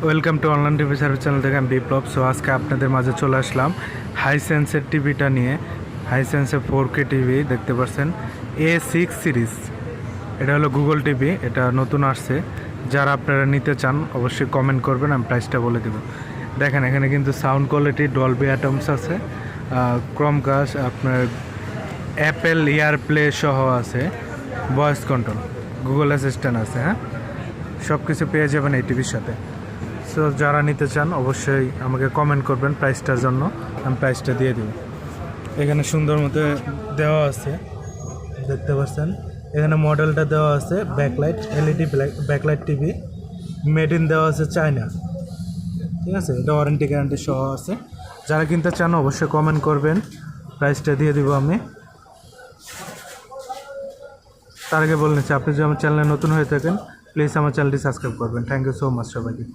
Welcome to online TV service channel থেকে আমি বিপ্লব। So আজকে আপনাদের মাঝে চলে আসলাম হাইসেন্সের টিভিটা নিয়ে। হাইসেন্সের 4K টিভি দেখতে পাচ্ছেন, A6 সিরিজ। এটা হলো গুগল টিভি, এটা নতুন আসছে। যারা আপনারা নিতে চান অবশ্যই কমেন্ট করবেন, আমি প্রাইসটা বলে দেবো। দেখেন এখানে কিন্তু সাউন্ড কোয়ালিটি ডলবি অ্যাটমস আছে, ক্রমকাস্ট, আপনার অ্যাপেল এয়ারপ্লে সহ আছে, ভয়েস কন্ট্রোল, গুগল অ্যাসিস্ট্যান্ট আছে। হ্যাঁ, সব কিছু পেয়ে যাবেন এই টিভির সাথে। সো যারা নিতে চান অবশ্যই আমাকে কমেন্ট করবেন প্রাইসটার জন্য, আমি প্রাইসটা দিয়ে দেব। এখানে সুন্দর মতো দেওয়া আছে, দেখতে পাচ্ছেন। এখানে মডেলটা দেওয়া আছে backlight, LED backlight TV, made in দেওয়া আছে চায়না। ঠিক আছে, এটা ওয়ারেন্টি গ্যারান্টি সহ আছে। যারা কিনতে চান অবশ্যই কমেন্ট করবেন, প্রাইসটা দিয়ে দিব আমি। তার আগে বলে নিচ্ছি, আপনি যদি আমার চ্যানেলে নতুন হয়ে থাকেন প্লিজ আমার চ্যানেলটি সাবস্ক্রাইব করবেন। থ্যাংক ইউ সো মাচ সবাইকে।